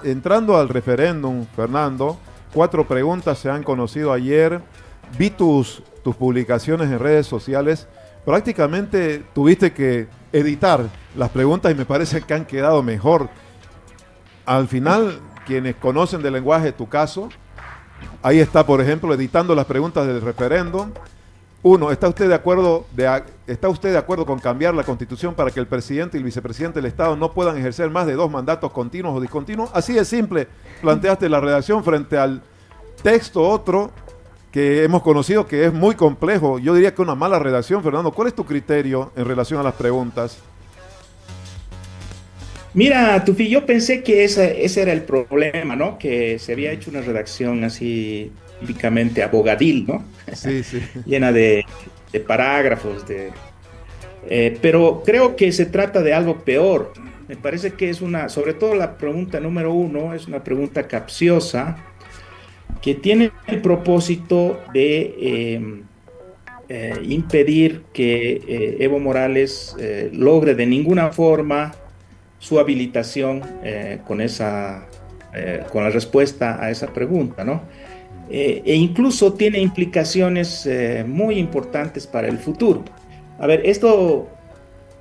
Entrando al referéndum, Fernando, 4 preguntas se han conocido ayer. Vi tus publicaciones en redes sociales. Prácticamente tuviste que editar las preguntas y me parece que han quedado mejor. Al final, quienes conocen del lenguaje, tu caso, ahí está, por ejemplo, editando las preguntas del referéndum. Uno, ¿está usted de acuerdo con cambiar la Constitución para que el presidente y el vicepresidente del Estado no puedan ejercer más de 2 mandatos continuos o discontinuos? Así de simple planteaste la redacción frente al texto otro que hemos conocido que es muy complejo. Yo diría que una mala redacción, Fernando. ¿Cuál es tu criterio en relación a las preguntas? Mira, Tufi, yo pensé que ese era el problema, ¿no? Que se había hecho una redacción así típicamente abogadil, ¿no? Sí, sí. Llena de parágrafos, pero creo que se trata de algo peor. Me parece que sobre todo la pregunta número uno, es una pregunta capciosa que tiene el propósito de impedir que Evo Morales logre de ninguna forma su habilitación con la respuesta a esa pregunta, ¿no? E incluso tiene implicaciones muy importantes para el futuro. A ver, esto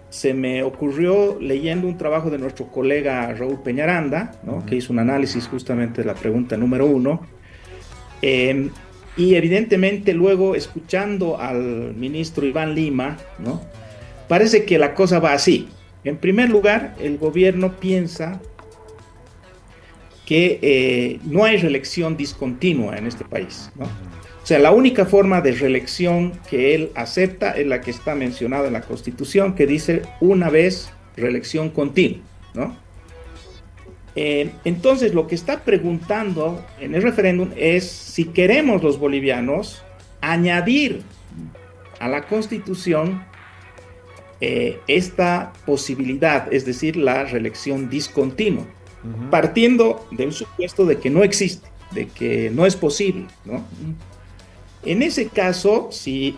se me ocurrió leyendo un trabajo de nuestro colega Raúl Peñaranda, ¿no? Que hizo un análisis justamente de la pregunta número uno. Eh, y evidentemente luego escuchando al ministro Iván Lima, ¿no? Parece que la cosa va así. En primer lugar, el gobierno piensa que no hay reelección discontinua en este país, ¿no? O sea, la única forma de reelección que él acepta es la que está mencionada en la Constitución, que dice una vez reelección continua, ¿no? Entonces, lo que está preguntando en el referéndum es si queremos los bolivianos añadir a la Constitución esta posibilidad, es decir, la reelección discontinua, partiendo del supuesto de que no existe, de que no es posible, ¿no? En ese caso, si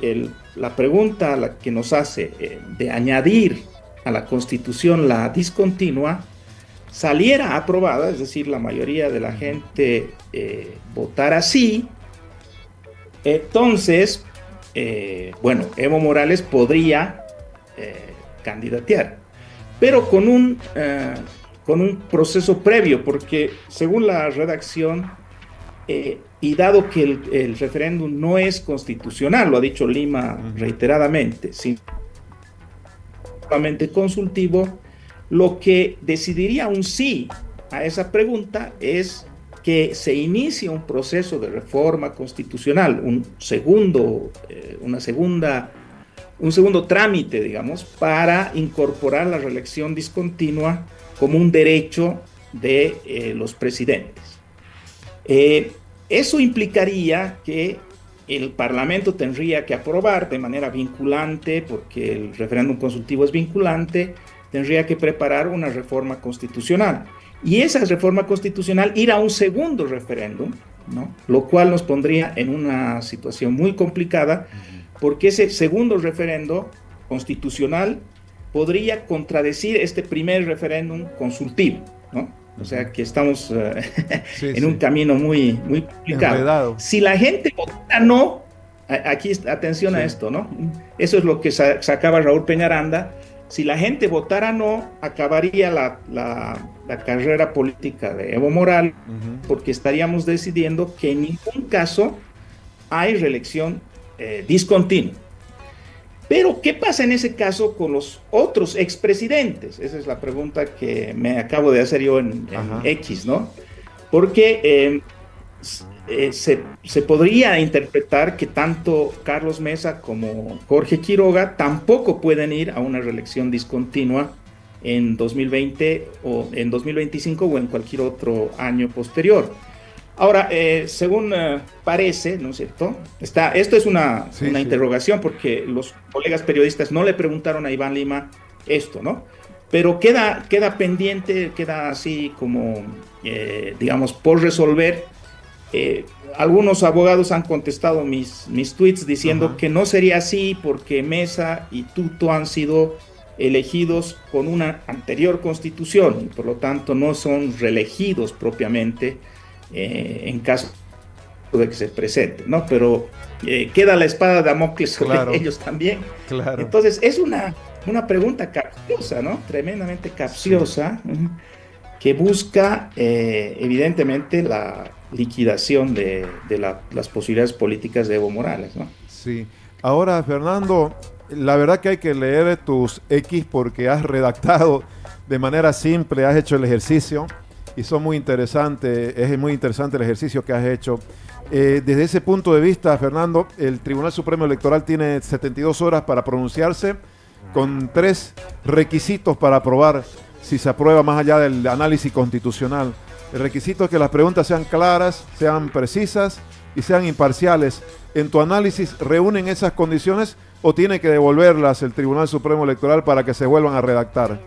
la pregunta que nos hace de añadir a la Constitución la discontinua saliera aprobada, es decir, la mayoría de la gente votara sí, entonces, bueno, Evo Morales podría candidatear, pero con un proceso previo, porque según la redacción, y dado que el referéndum no es constitucional, lo ha dicho Lima reiteradamente, simplemente consultivo, lo que decidiría un sí a esa pregunta es que se inicie un proceso de reforma constitucional, un segundo trámite, digamos, para incorporar la reelección discontinua como un derecho de los presidentes. Eso implicaría que el Parlamento tendría que aprobar de manera vinculante, porque el referéndum consultivo es vinculante, tendría que preparar una reforma constitucional. Y esa reforma constitucional ir a un segundo referéndum, ¿no? Lo cual nos pondría en una situación muy complicada, porque ese segundo referéndum constitucional podría contradecir este primer referéndum consultivo, ¿no? O sea que estamos Sí, en un sí. camino muy, muy complicado. Enredado. Si la gente vota no, aquí atención a Sí. esto, ¿no? Eso es lo que sacaba Raúl Peñaranda. Si la gente votara no, acabaría la carrera política de Evo Morales, porque estaríamos decidiendo que en ningún caso hay reelección discontinua. Pero, ¿qué pasa en ese caso con los otros expresidentes? Esa es la pregunta que me acabo de hacer yo en X, ¿no? Porque se podría interpretar que tanto Carlos Mesa como Jorge Quiroga tampoco pueden ir a una reelección discontinua en 2020 o en 2025 o en cualquier otro año posterior. Ahora, según parece, ¿no es cierto? Esto es una Sí, sí. interrogación porque los colegas periodistas no le preguntaron a Iván Lima esto, ¿no? Pero queda pendiente, queda así como, digamos, por resolver. Algunos abogados han contestado mis tweets diciendo que no sería así porque Mesa y Tuto han sido elegidos con una anterior constitución y por lo tanto no son reelegidos propiamente en caso de que se presente, ¿no? Pero queda la espada de Damocles sobre Claro, ellos también. claro. Entonces es una pregunta capciosa, ¿no? Tremendamente capciosa, Sí. que busca evidentemente la liquidación de las posibilidades políticas de Evo Morales, ¿no? Sí. Ahora, Fernando, la verdad que hay que leer tus X porque has redactado de manera simple, has hecho el ejercicio y son muy interesantes, es muy interesante el ejercicio que has hecho. Desde ese punto de vista, Fernando, el Tribunal Supremo Electoral tiene 72 horas para pronunciarse con 3 requisitos para aprobar si se aprueba más allá del análisis constitucional. El requisito es que las preguntas sean claras, sean precisas y sean imparciales. ¿En tu análisis reúnen esas condiciones o tiene que devolverlas el Tribunal Supremo Electoral para que se vuelvan a redactar?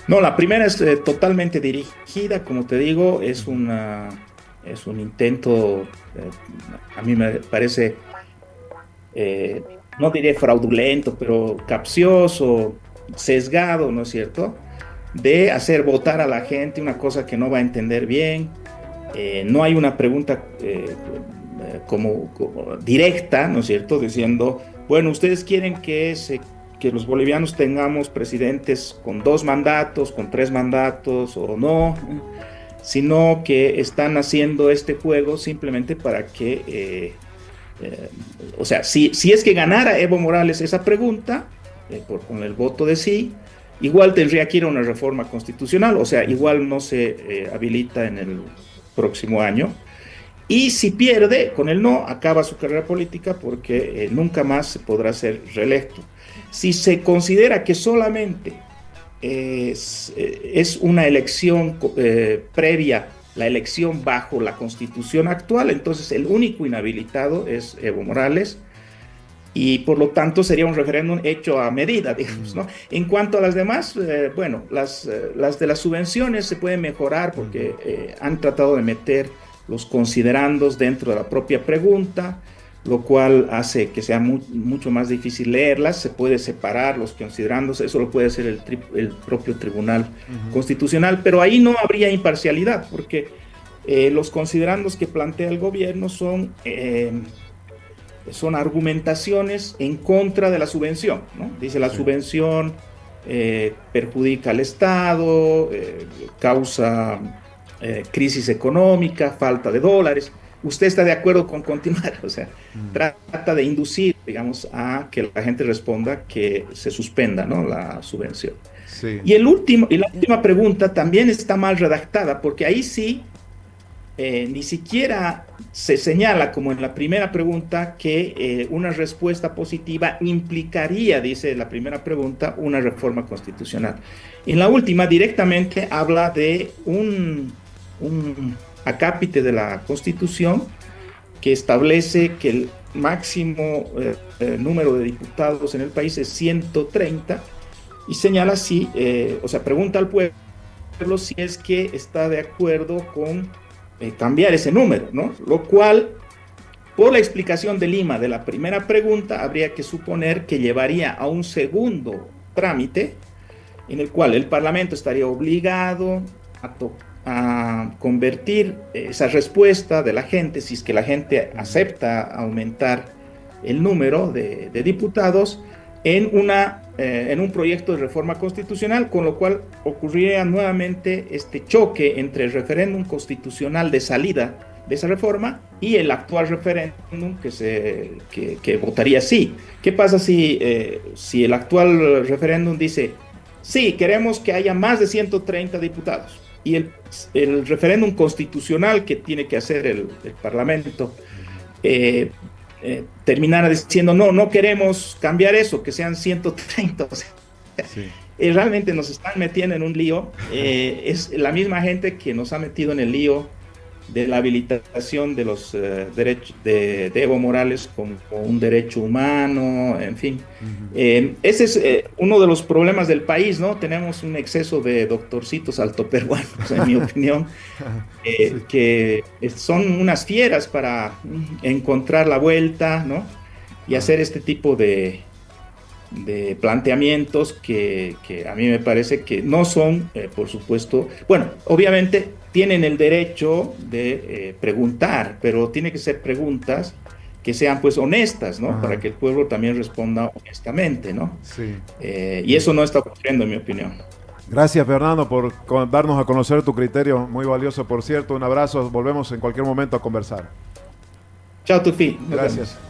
No, la primera es totalmente dirigida, como te digo, es un intento, a mí me parece, no diré fraudulento, pero capcioso, sesgado, ¿no es cierto?, de hacer votar a la gente una cosa que no va a entender bien. No hay una pregunta como directa, ¿no es cierto?, diciendo, bueno, ustedes quieren que los bolivianos tengamos presidentes con 2 mandatos, con 3 mandatos o no, sino que están haciendo este juego simplemente para que, o sea, si es que ganara Evo Morales esa pregunta, con el voto de sí, igual tendría que ir a una reforma constitucional, o sea, igual no se habilita en el próximo año. Y si pierde con el no, acaba su carrera política porque nunca más se podrá ser reelecto. Si se considera que solamente es una elección previa, la elección bajo la constitución actual, entonces el único inhabilitado es Evo Morales y por lo tanto sería un referéndum hecho a medida, digamos, ¿no? En cuanto a las demás, bueno, las de las subvenciones se pueden mejorar porque han tratado de meter los considerandos dentro de la propia pregunta, lo cual hace que sea mucho más difícil leerlas. Se puede separar los considerandos, eso lo puede hacer el propio Tribunal Constitucional, pero ahí no habría imparcialidad, porque los considerandos que plantea el gobierno son argumentaciones en contra de la subvención, ¿no? Dice la subvención perjudica al Estado, causa crisis económica, falta de dólares. ¿Usted está de acuerdo con continuar? O sea, trata de inducir, digamos, a que la gente responda que se suspenda, ¿no?, la subvención. Sí. Y la última pregunta también está mal redactada, porque ahí sí ni siquiera se señala, como en la primera pregunta, que una respuesta positiva implicaría, dice la primera pregunta, una reforma constitucional. En la última directamente habla de un acápite de la Constitución que establece que el máximo número de diputados en el país es 130 y señala si, o sea, pregunta al pueblo si es que está de acuerdo con cambiar ese número, ¿no? Lo cual, por la explicación de Lima de la primera pregunta, habría que suponer que llevaría a un segundo trámite en el cual el Parlamento estaría obligado a convertir esa respuesta de la gente, si es que la gente acepta aumentar el número de diputados, en un proyecto de reforma constitucional, con lo cual ocurriría nuevamente este choque entre el referéndum constitucional de salida de esa reforma y el actual referéndum que votaría sí. ¿Qué pasa si el actual referéndum dice sí, queremos que haya más de 130 diputados? Y el referéndum constitucional que tiene que hacer el Parlamento terminara diciendo no queremos cambiar eso, que sean 130. O sea, sí. Realmente nos están metiendo en un lío. Es la misma gente que nos ha metido en el lío de la habilitación de los derechos de Evo Morales como un derecho humano, en fin. Ese es uno de los problemas del país, ¿no? Tenemos un exceso de doctorcitos altoperuanos, en mi opinión, que son unas fieras para encontrar la vuelta, ¿no? Y hacer este tipo de de planteamientos que a mí me parece que no son, por supuesto, bueno, obviamente tienen el derecho de preguntar, pero tiene que ser preguntas que sean pues honestas, ¿no? Ajá. Para que el pueblo también responda honestamente, ¿no? Sí. Y eso no está ocurriendo, en mi opinión. Gracias, Fernando, por darnos a conocer tu criterio, muy valioso, por cierto. Un abrazo, volvemos en cualquier momento a conversar. Chao, Tufi. Nos vemos. Gracias.